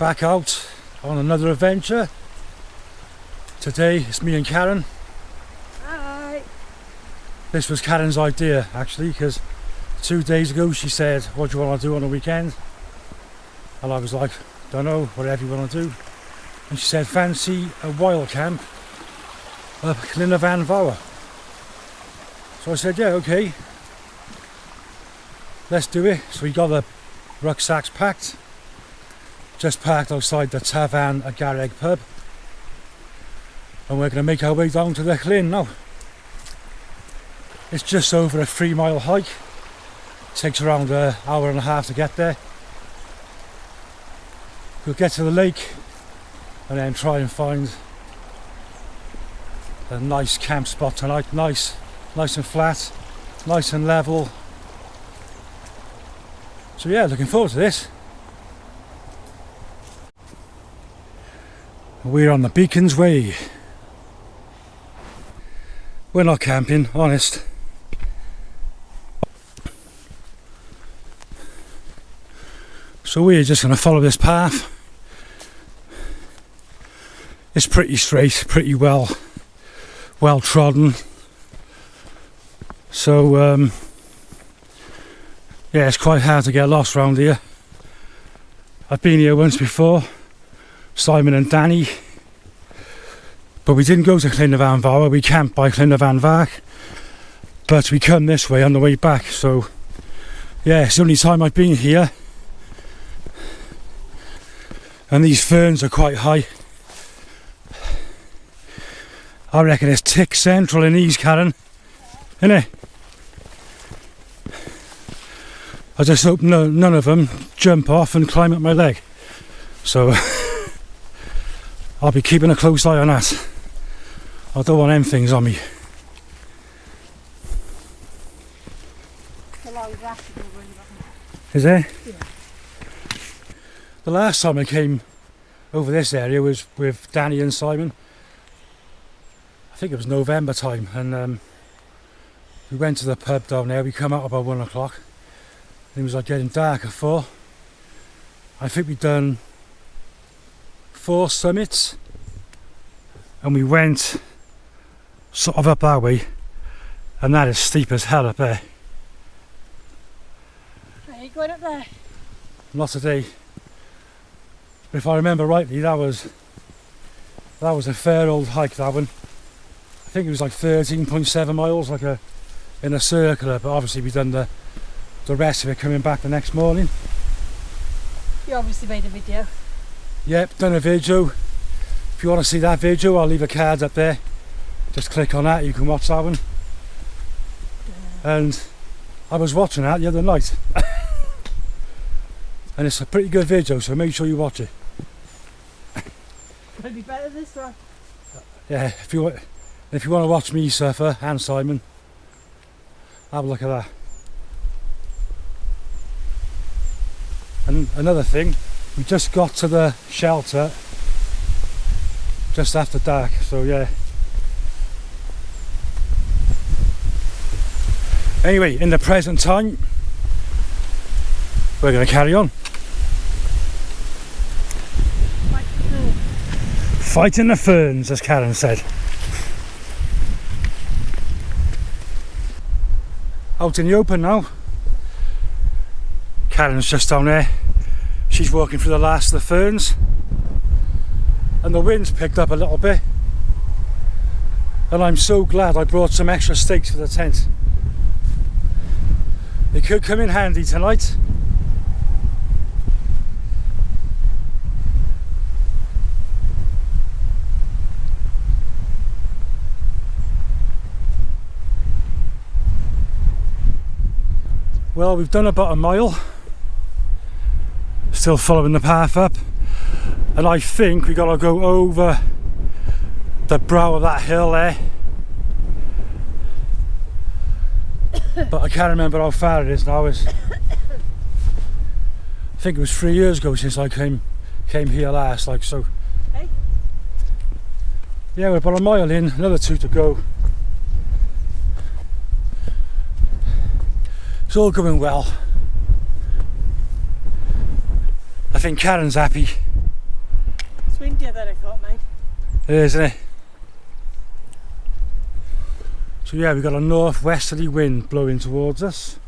back out on another adventure. Today it's me and Karen. Hi. This was Karen's idea actually, because 2 days ago she said, what do you want to do on the weekend? And I was like, don't know, whatever you want to do. And she said, fancy a wild camp up Llyn. So I said, yeah, okay, let's do it. So we got the rucksacks packed, just parked outside the Tafarn at Garreg pub, and we're going to make our way down to the Llyn now. It's just over a 3-mile hike, takes around an hour and a half to get there. We'll get to the lake and then try and find a nice camp spot tonight. Nice and flat, nice and level. So yeah, looking forward to this. We're on the Beacon's Way. We're not camping, honest. So we're just going to follow this path. It's pretty straight, pretty well trodden. So yeah, it's quite hard to get lost around here. I've been here once before, Simon and Danny, but we didn't go to Llyn. We camped by Llyn, but we come this way on the way back. So yeah, it's the only time I've been here, and these ferns are quite high. I reckon it's tick central in these, Karen, isn't it? I just hope none of them jump off and climb up my leg. So I'll be keeping a close eye on that. I don't want them things on me. Is there? Yeah. The last time I came over this area was with Danny and Simon. I think it was November time, and we went to the pub down there. We come out about 1 o'clock. It was like getting dark at 4. I think we'd done 4 summits, and we went sort of up that way, and that is steep as hell up there. Are you going up there? Not today. But if I remember rightly, that was a fair old hike, that one. I think it was like 13.7 miles, like in a circular, but obviously we've done the rest of it coming back the next morning. You obviously made a video. Yep, done a video. If you want to see that video, I'll leave a card up there. Just click on that, you can watch that one. And I was watching that the other night. And it's a pretty good video, so make sure you watch it. Could be better this one. Yeah, if you want to watch me suffer, and Simon, have a look at that. And another thing, we just got to the shelter just after dark, so yeah. Anyway, in the present time, we're going to carry on. Fighting the ferns, as Karen said. Out in the open now. Karen's just down there. She's walking through the last of the ferns, and the wind's picked up a little bit, and I'm so glad I brought some extra stakes for the tent. They could come in handy tonight. Well, we've done about a mile, still following the path up, and I think we got to go over the brow of that hill there, but I can't remember how far it is now. I think it was 3 years ago since I came here last, like so. Hey? Yeah, we're about a mile in, another 2 to go. It's all going well. I think Karen's happy. windier than I thought, mate. It is, isn't it? So yeah, we've got a northwesterly wind blowing towards us.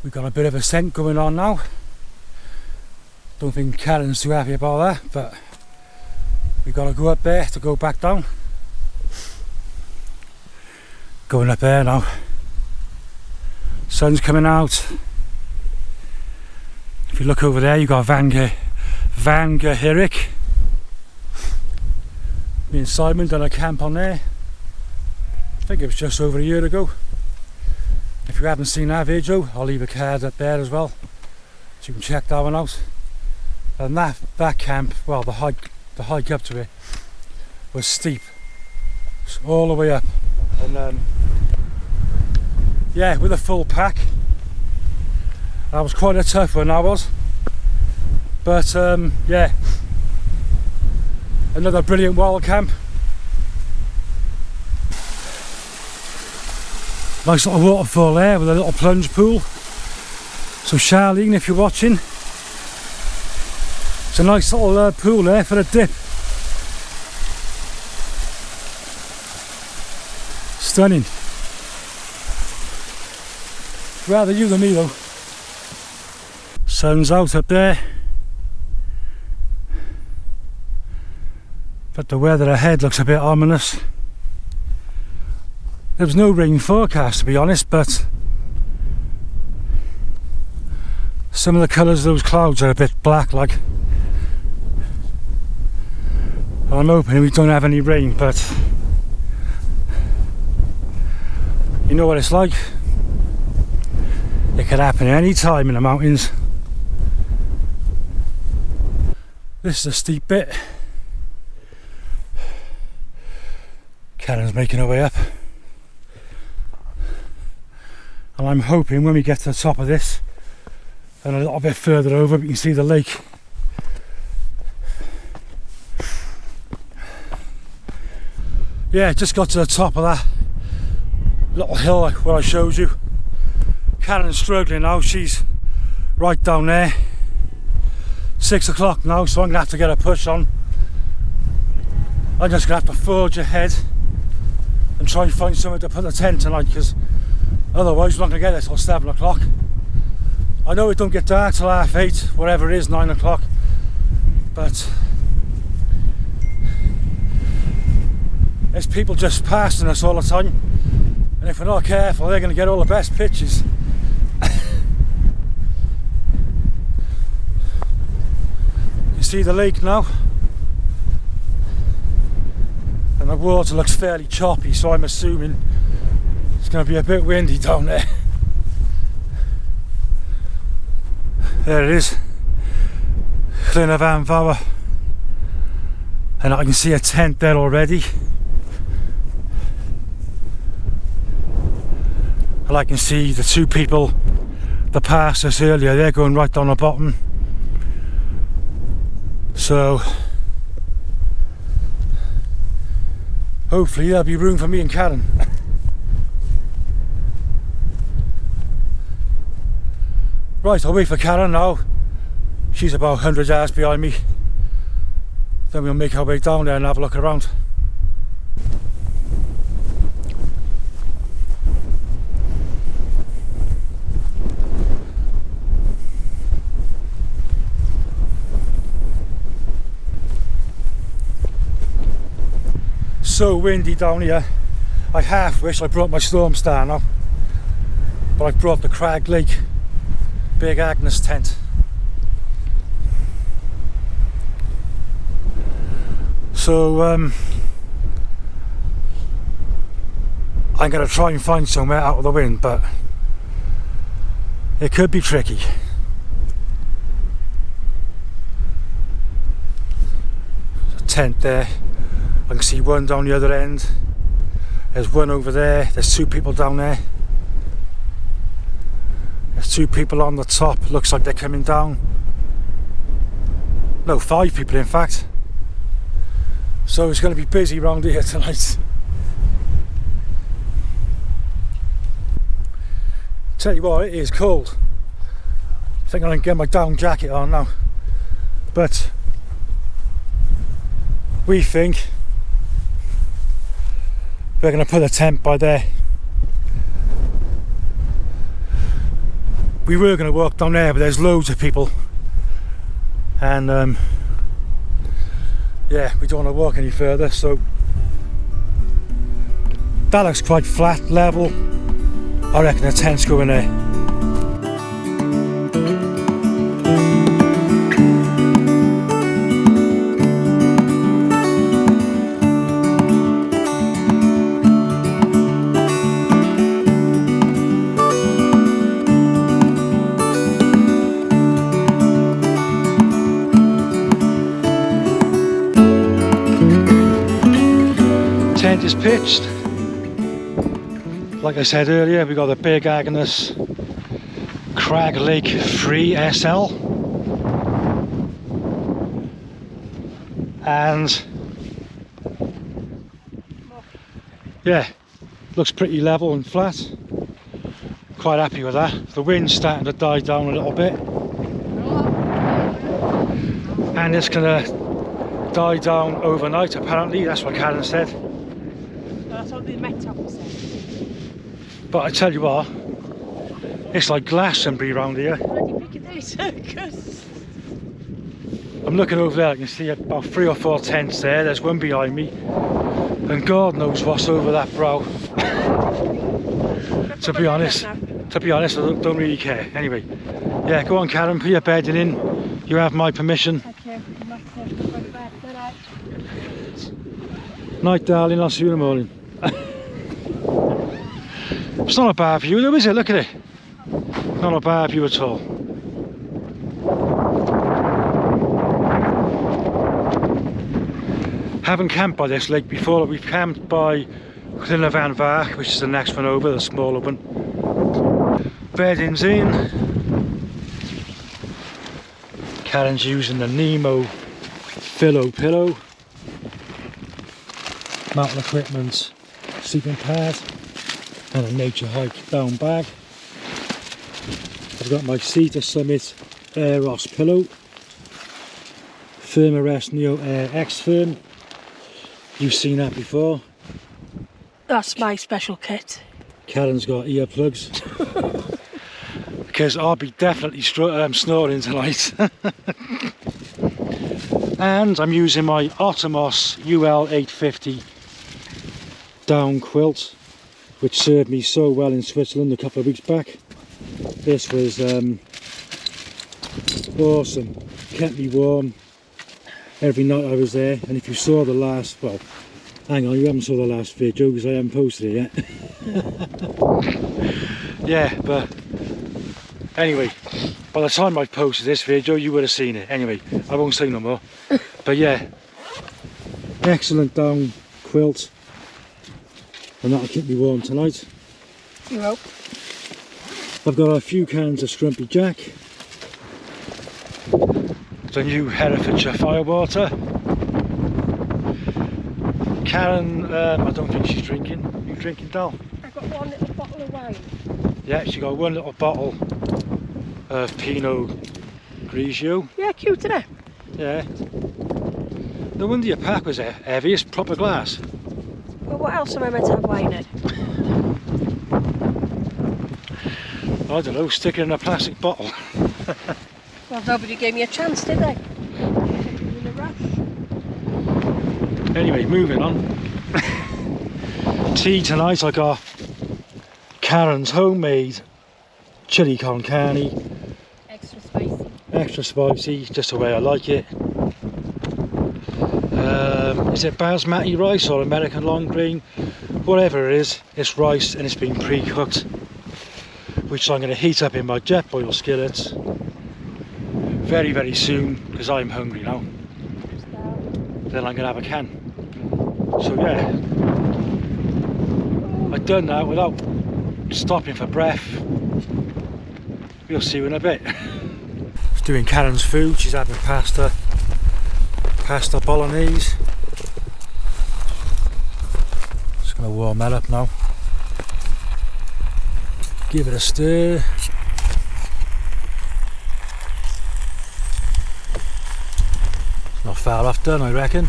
We've got a bit of a scent going on now. Don't think Karen's too happy about that, but we've got to go up there to go back down. Going up there now. Sun's coming out. If you look over there, you've got Van Gerhirik. Me and Simon done a camp on there. I think it was just over a year ago. If you haven't seen that video, I'll leave a card up there as well, so you can check that one out. And that camp, well, the hike up to it was steep, all the way up. And yeah, with a full pack, that was quite a tough one. That was, but yeah, another brilliant wild camp. Nice little waterfall there with a little plunge pool. So Llyn, if you're watching, it's a nice little pool there for a dip. Stunning. Rather you than me though. Sun's out up there, but the weather ahead looks a bit ominous. There's no rain forecast, to be honest, but some of the colours of those clouds are a bit black like. I'm hoping we don't have any rain, but you know what it's like. It could happen any time in the mountains. This is a steep bit. Karen's making her way up. And I'm hoping when we get to the top of this and a little bit further over, we can see the lake. Yeah, just got to the top of that little hill where I showed you. Karen's struggling now, she's right down there. 6 o'clock now, so I'm going to have to get a push on. I'm just going to have to forge ahead and try and find somewhere to put the tent tonight, because otherwise we're not going to get there till 7 o'clock. I know it don't get dark till 8:30, whatever it is, 9 o'clock, but there's people just passing us all the time, and if we're not careful they're going to get all the best pictures. You see the lake now, and the water looks fairly choppy, so I'm assuming it's going to be a bit windy down there. There it is, Llyn Fawr, and I can see a tent there already, and I can see the two people that passed us earlier, they're going right down the bottom. So hopefully there'll be room for me and Karen. Right, I'll wait for Karen now. She's about 100 yards behind me. Then we'll make our way down there and have a look around. So windy down here. I half wish I brought my storm star now, but I brought the Crag Lake Big Agnes tent. So I'm going to try and find somewhere out of the wind, but it could be tricky. tent there. I can see one down the other end. There's one over there. There's 2 people down there. There's 2 people on the top. Looks like they're coming down. No, 5 people in fact. So it's going to be busy round here tonight. Tell you what, it is cold. I think I'm going to get my down jacket on now. But we think we're going to put a tent by there. We were going to walk down there, but there's loads of people. And yeah, we don't want to walk any further, so that looks quite flat, level. I reckon the tent's going there. Tent is pitched. Like I said earlier, we got the Big Agnes Crag Lake Free SL, and yeah, looks pretty level and flat. Quite happy with that. The wind's starting to die down a little bit, and it's gonna die down overnight apparently. That's what Canon said. That's what the Met said. But I tell you what, it's like Glastonbury round here. Bloody Piccadilly Circus. I'm looking over there, I can see about 3 or 4 tents there. There's one behind me, and God knows what's over that brow. to be honest, I don't really care. Anyway, yeah, go on Karen, put your bedding in. You have my permission. Thank you. I'm not going to go to bed. Good night. Night darling, I'll see you in the morning. It's not a bad view though, is it? Look at it. Not a bad view at all. Haven't camped by this lake before. We've camped by Llyn Van Vark, which is the next one over, the smaller one. Bedding's in. Karen's using the Nemo Philo pillow. Mountain equipment, sleeping pad, and a Nature Hike down bag. I've got my Cedar Summit Air Ross pillow, Firmarest Neo Air X Firm. You've seen that before. That's my special kit. Karen's got earplugs because I'll be definitely snoring tonight. And I'm using my Ottomos UL 850 down quilt, which served me so well in Switzerland a couple of weeks back. This was awesome, kept me warm every night I was there. And if you saw the last, well, hang on, you haven't saw the last video because I haven't posted it yet. Yeah, but anyway, by the time I posted this video you would have seen it. Anyway, I won't say no more. But yeah, excellent down quilt, and that'll keep me warm tonight. You hope. I've got a few cans of Scrumpy Jack, the new Herefordshire Firewater. Karen, I don't think she's drinking. You drinking, Dal? I've got one little bottle of wine. Yeah, she got one little bottle of Pinot Grigio. Yeah, cute, isn't it? Yeah. No wonder your pack was heavy, it's proper glass. Well, what else am I meant to have wine in? I don't know, stick it in a plastic bottle. Well, nobody gave me a chance, did they? In a rush. Anyway, moving on. Tea tonight, I got Karen's homemade chili con carne. Extra spicy. Extra spicy, just the way I like it. Is it basmati rice or American long grain? Whatever it is, it's rice and it's been pre-cooked, which I'm going to heat up in my jet boil skillets very, very soon because I'm hungry now. then I'm going to have a can. So yeah, I've done that without stopping for breath. We'll see you in a bit. She's doing Karen's food. She's having pasta bolognese. Just going to warm that up now. Give it a stir. It's not far off done, I reckon.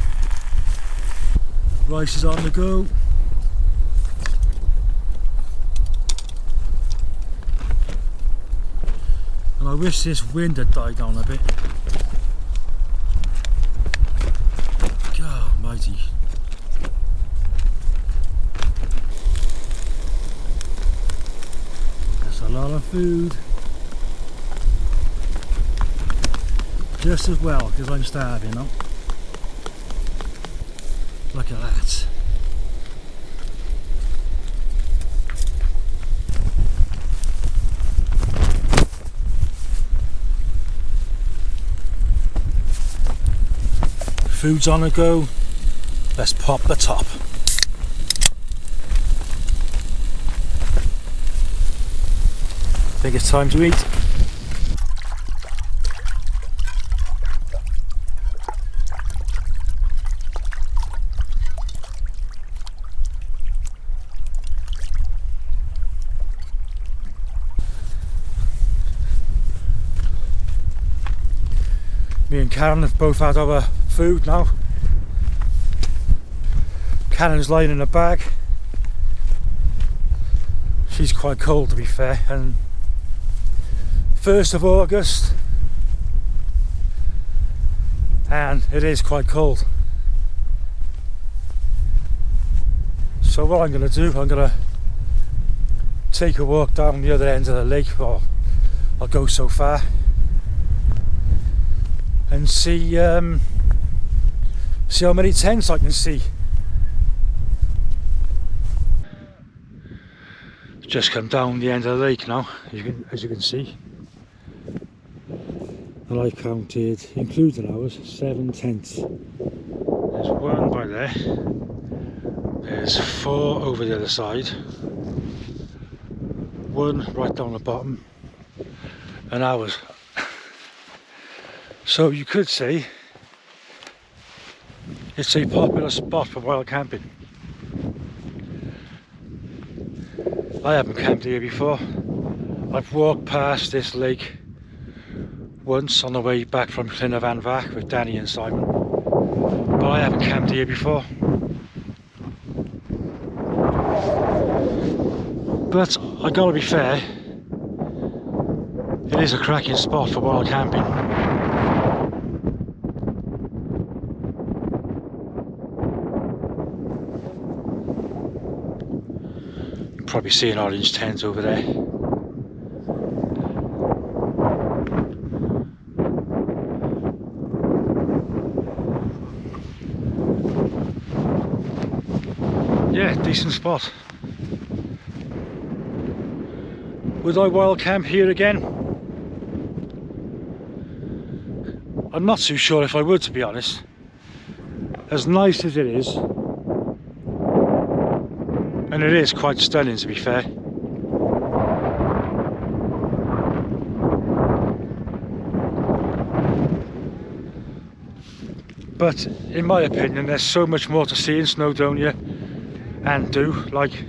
Rice is on the go. And I wish this wind had died down a bit. God almighty. That's a lot of food. Just as well, because I'm starving now. Look at that. Food's on the go. Let's pop the top. Think it's time to eat. Me and Karen have both had our food now. Karen's lying in a bag. She's quite cold, to be fair, and 1st of August and it is quite cold. So what I'm going to do, I'm going to take a walk down the other end of the lake, or I'll go so far and see how many tents I can see. Just come down the end of the lake now, as you can see. And I counted, including ours, 7 tents. There's one by there. There's 4 over the other side. 1 right down the bottom. And ours. So you could say it's a popular spot for wild camping. I haven't camped here before. I've walked past this lake once on the way back from Llyn with Danny and Simon, but I haven't camped here before. But I gotta be fair, it is a cracking spot for wild camping. Probably see an orange tent over there. Yeah, decent spot. Would I wild camp here again? I'm not too sure if I would, to be honest. As nice as it is, and it is quite stunning, to be fair. But in my opinion, there's so much more to see in Snowdonia and do. Like,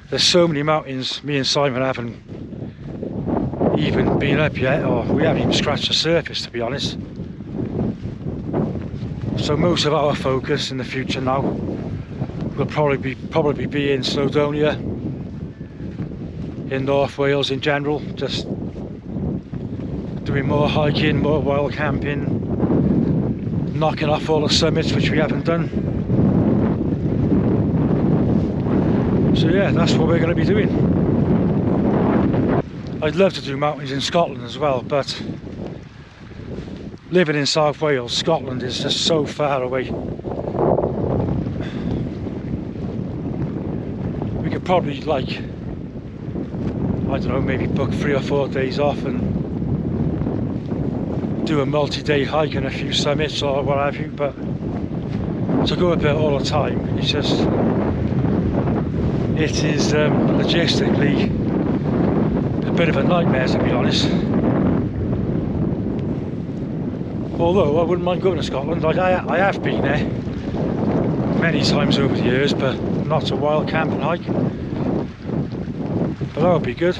there's so many mountains me and Simon haven't even been up yet, or we haven't even scratched the surface, to be honest. So most of our focus in the future now will probably be in Snowdonia, in North Wales in general, just doing more hiking, more wild camping, knocking off all the summits which we haven't done. So yeah, that's what we're going to be doing. I'd love to do mountains in Scotland as well, but living in South Wales, Scotland is just so far away. We could probably, like, I don't know, maybe book 3 or 4 days off and do a multi-day hike and a few summits or what have you, but to go up here all the time. It's just, it is logistically a bit of a nightmare, to be honest. Although I wouldn't mind going to Scotland. Like I have been there many times over the years, but not a wild camping hike. But that would be good.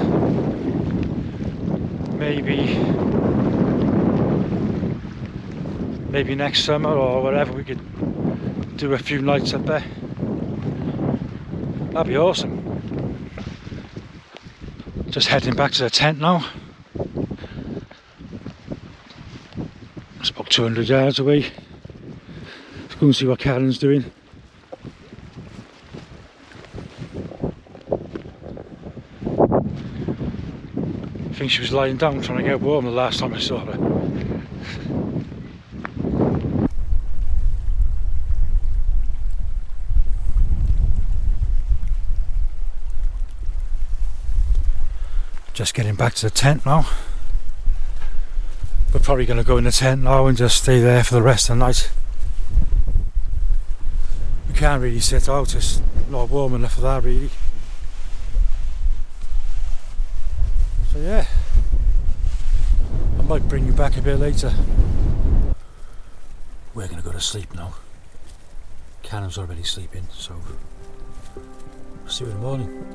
Maybe next summer or whatever, we could do a few nights up there. That'd be awesome. Just heading back to the tent now. It's about 200 yards away. Let's go and see what Karen's doing. I think she was lying down trying to get warm the last time I saw her. Just getting back to the tent now. We're probably going to go in the tent now and just stay there for the rest of the night. We can't really sit out, it's not warm enough for that really. So yeah, I might bring you back a bit later. We're going to go to sleep now. Canon's already sleeping, so see you in the morning.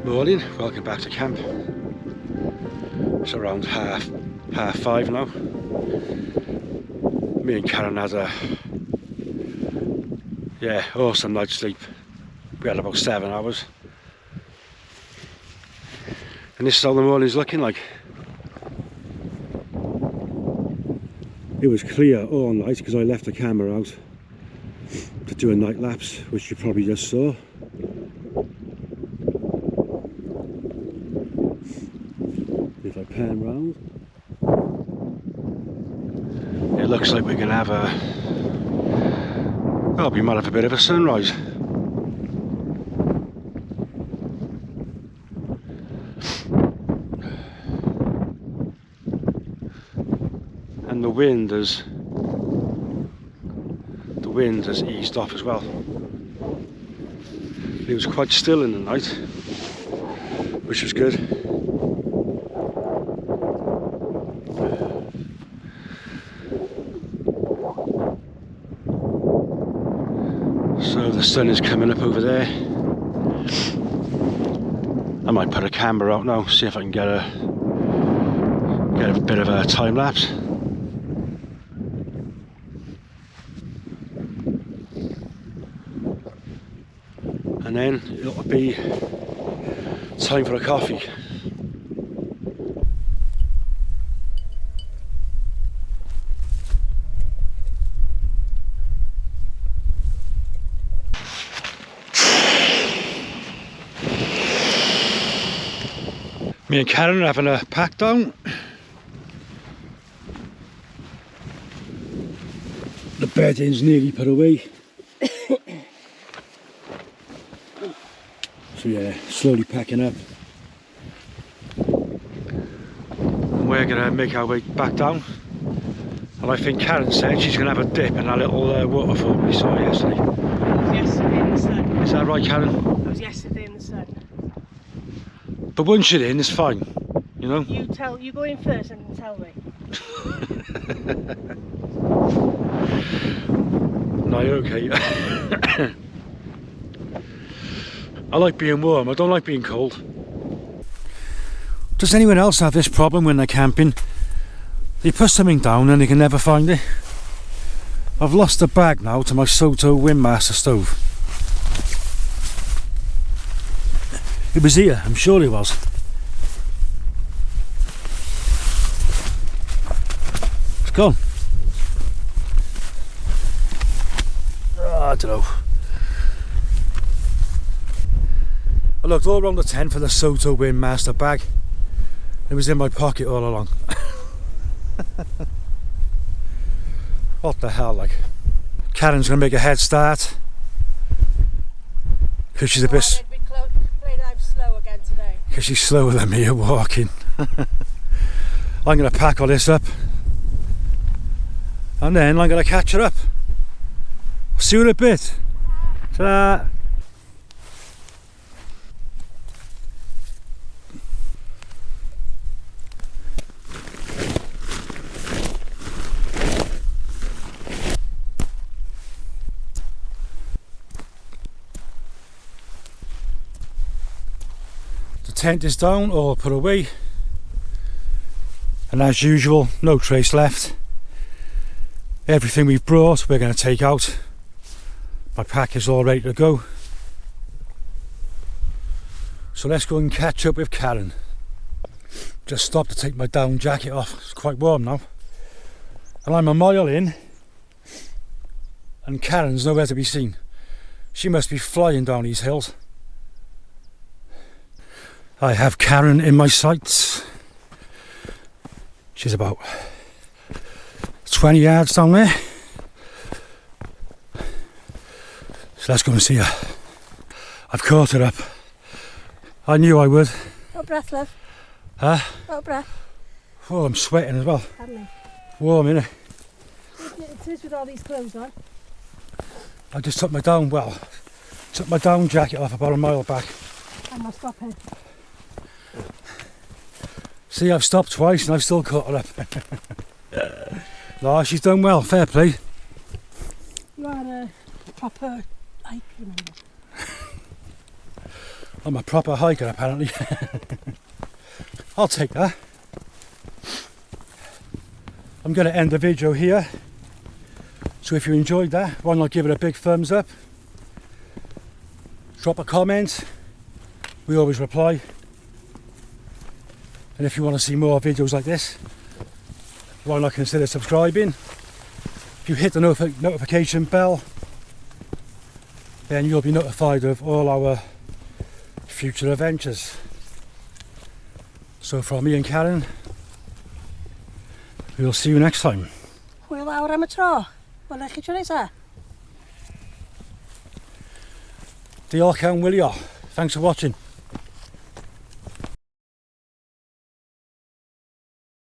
Morning, welcome back to camp. It's around half 5 now. Me and Karen had a awesome night's sleep. We had about 7 hours. And this is how the morning's looking like. It was clear all night because I left the camera out to do a night lapse, which you probably just saw. If I pan round, it looks like we're going to have we might have a bit of a sunrise. And the wind has eased off as well. It was quite still in the night, which was good. So the sun is coming up over there. I might put a camera out now, see if I can get a bit of a time lapse. And then it'll be time for a coffee. Me and Karen are having a pack down. The bedding's nearly put away. So yeah, slowly packing up. And we're going to make our way back down. And I think Karen said she's going to have a dip in that little waterfall we saw yesterday. It was yesterday in the sun. Is that right, Karen? It was yesterday in the sun. But once you're in, it's fine, you know? You go in first and tell me. No, you're okay. I like being warm, I don't like being cold. Does anyone else have this problem when they're camping? They put something down and they can never find it. I've lost the bag now to my Soto Windmaster stove. It was here, I'm sure it was. It's gone. I don't know. I looked all around the tent for the Soto Windmaster bag. It was in my pocket all along. What the hell, like? Karen's gonna make a head start because she's a bit. I'm slow again today. Because she's slower than me at walking. I'm gonna pack all this up, and then I'm gonna catch her up. See you in a bit. Ta-da. Tent is down, all put away, and as usual, no trace left. Everything we've brought we're going to take out. My pack is all ready to go, so let's go and catch up with Karen. Just stopped to take my down jacket off, it's quite warm now, and I'm a mile in and Karen's nowhere to be seen. She must be flying down these hills. I have Karen in my sights. She's about 20 yards down there. So let's go and see her. I've caught her up. I knew I would. Got breath, love? Huh? Got breath? Oh, I'm sweating as well. Haven't you? Warm, innit? It is with all these clothes on. I just took my down jacket off about a mile back. I must stop here. See, I've stopped twice and I've still caught her up. No, she's done well, fair play. You are a proper hike, remember? I'm a proper hiker apparently. I'll take that. I'm going to end the video here. So if you enjoyed that, why not give it a big thumbs up? Drop a comment. We always reply. And if you want to see more videos like this, why not consider subscribing? If you hit the notification bell, then you'll be notified of all our future adventures. So from me and Karen, we'll see you next time. Hwyl awr am y tro. Wel, chi tro nesa? Diolch am wylio. Thanks for watching.